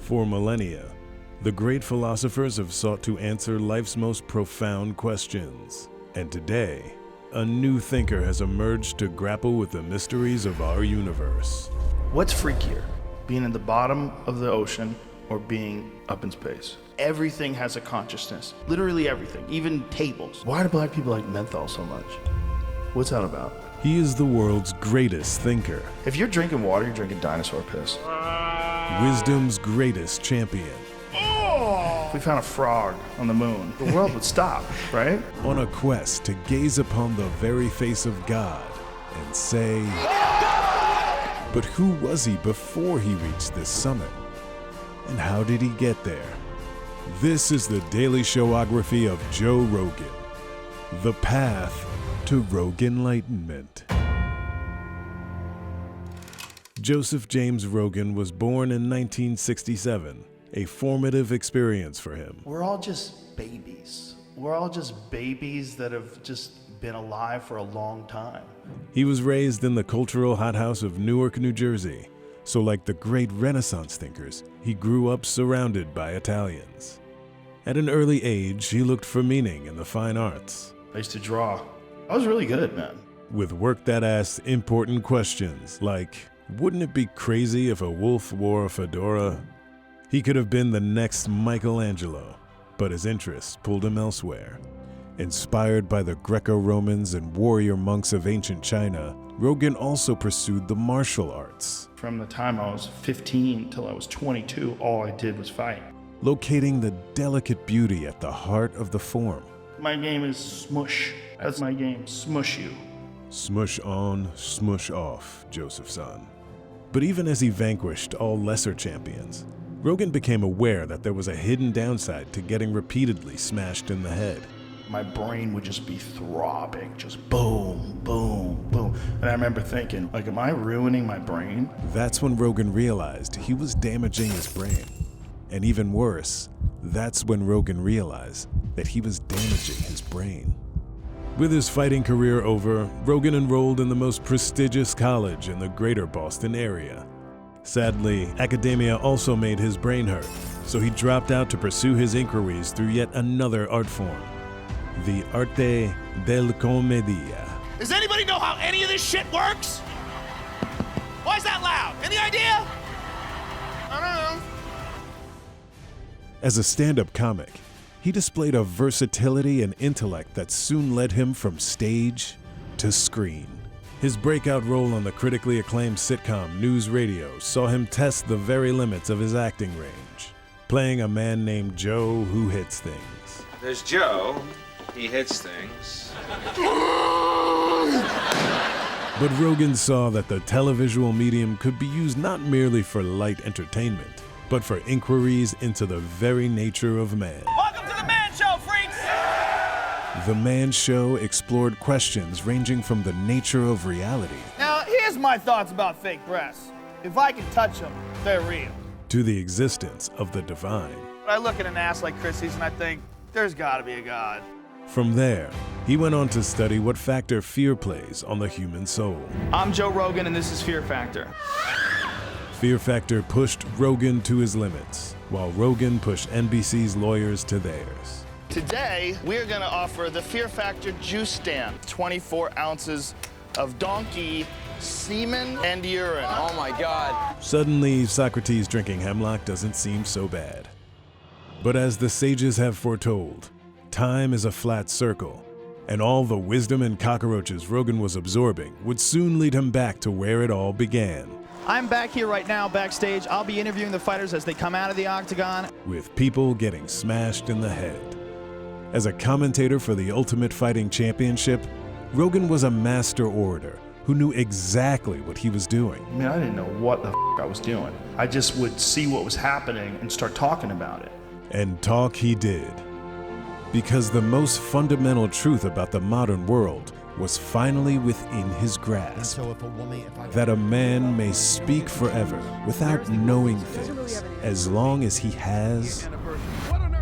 For millennia, the great philosophers have sought to answer life's most profound questions. And today, a new thinker has emerged to grapple with the mysteries of our universe. What's freakier, being in the bottom of the ocean or being up in space? Everything has a consciousness, literally everything, even tables. Why do black people like menthol so much? What's that about? He is the world's greatest thinker, If you're drinking water, you're drinking dinosaur piss. wisdom's greatest champion. If we found a frog on the moon, the world would stop, right? On a quest to gaze upon the very face of God and say, but who was he before he reached this summit? And how did he get there? This is the daily showography of Joe Rogan, the path to Roganlightenment. Joseph James Rogan was born in 1967, a formative experience for him. We're all just babies. We're all just babies that have just been alive for a long time. He was raised in the cultural hothouse of Newark, New Jersey, so like the great Renaissance thinkers, he grew up surrounded by Italians. At an early age, he looked for meaning in the fine arts. I used to draw. I was really good, man. With work that asked important questions like, wouldn't it be crazy if a wolf wore a fedora? He could have been the next Michelangelo, but his interests pulled him elsewhere. Inspired by the Greco-Romans and warrior monks of ancient China, Rogan also pursued the martial arts. From the time I was 15 till I was 22, all I did was fight. Locating the delicate beauty at the heart of the form. My game is smush. That's my game, smush you. Smush on, smush off, Joseph's son. But even as he vanquished all lesser champions, Rogan became aware that there was a hidden downside to getting repeatedly smashed in the head. My brain would just be throbbing, just boom, boom, boom. And I remember thinking, like, am I ruining my brain? That's when Rogan realized he was damaging his brain. And even worse, that's when Rogan realized that he was damaging his brain. With his fighting career over, Rogan enrolled in the most prestigious college in the greater Boston area. Sadly, academia also made his brain hurt, so he dropped out to pursue his inquiries through yet another art form, the arte del commedia. Does anybody know how any of this shit works? Why is that loud? Any idea? I don't know. As a stand-up comic, he displayed a versatility and intellect that soon led him from stage to screen. His breakout role on the critically acclaimed sitcom News Radio saw him test the very limits of his acting range, playing a man named Joe who hits things. There's Joe. He hits things. But Rogan saw that the televisual medium could be used not merely for light entertainment, but for inquiries into the very nature of man. Welcome to the Man Show, freaks! The Man Show explored questions ranging from the nature of reality Now, here's my thoughts about fake breasts. If I can touch them, they're real. to the existence of the divine. I look at an ass like Chrissy's and I think, there's gotta be a God. From there, he went on to study what factor fear plays on the human soul. I'm Joe Rogan and this is Fear Factor. Fear Factor pushed Rogan to his limits, while Rogan pushed NBC's lawyers to theirs. Today, we're gonna offer the Fear Factor juice stand. 24 ounces of donkey semen and urine. Oh my God. Suddenly, Socrates drinking hemlock doesn't seem so bad. But as the sages have foretold, time is a flat circle, and all the wisdom and cockroaches Rogan was absorbing would soon lead him back to where it all began. I'm back here right now backstage. I'll be interviewing the fighters as they come out of the octagon. With people getting smashed in the head. As a commentator for the Ultimate Fighting Championship, Rogan was a master orator who knew exactly what he was doing. I mean, I didn't know what the I was doing. I just would see what was happening and start talking about it. And talk he did. Because the most fundamental truth about the modern world was finally within his grasp. That a man may speak forever without knowing things, as long as he has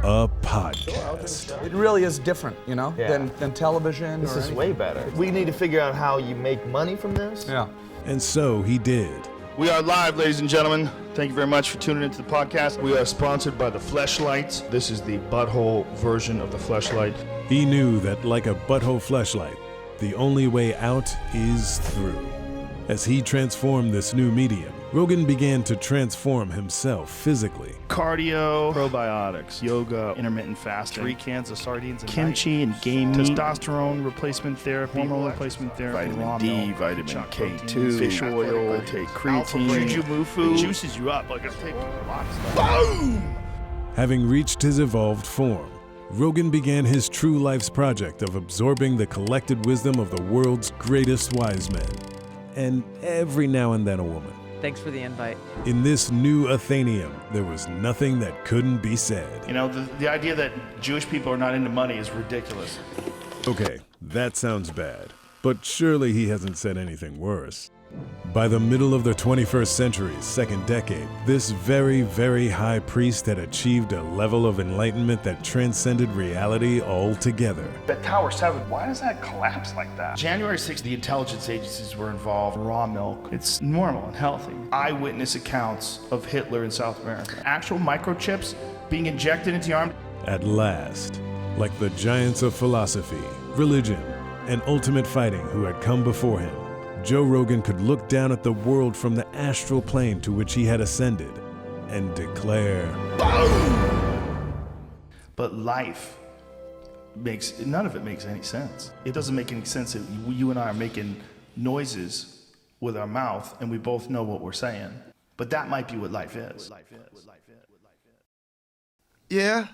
a podcast. It really is different, you know, than television. This is way better. We need to figure out how you make money from this. Yeah. And so he did. We are live, ladies and gentlemen. Thank you very much for tuning into the podcast. We are sponsored by the Fleshlights. This is the butthole version of the Fleshlight. He knew that, like a butthole fleshlight, the only way out is through. As he transformed this new medium, Rogan began to transform himself physically. Cardio, probiotics, yoga, intermittent fasting, 3 cans of sardines a kimchi and game meat, testosterone replacement therapy, hormone replacement therapy, Vitamin D, milk, vitamin chocolate K2, protein, fish oil, take creatine, Jujumu it juices you up. Like, it's taking a lot of stuff. Boom! Having reached his evolved form, Rogan began his true life's project of absorbing the collected wisdom of the world's greatest wise men, and every now and then a woman. Thanks for the invite. In this new Athenium, there was nothing that couldn't be said. You know, the idea that Jewish people are not into money is ridiculous. Okay, that sounds bad, but surely he hasn't said anything worse. By the middle of the 21st century's second decade, this very, very high priest had achieved a level of enlightenment that transcended reality altogether. That Tower 7, why does that collapse like that? January 6th, the intelligence agencies were involved. Raw milk, it's normal and healthy. Eyewitness accounts of Hitler in South America. Actual microchips being injected into your arm. At last, like the giants of philosophy, religion, and ultimate fighting who had come before him, Joe Rogan could look down at the world from the astral plane to which he had ascended and declare, BOOM! But life none of it makes any sense. It doesn't make any sense that you and I are making noises with our mouth and we both know what we're saying. But that might be what life is. Yeah,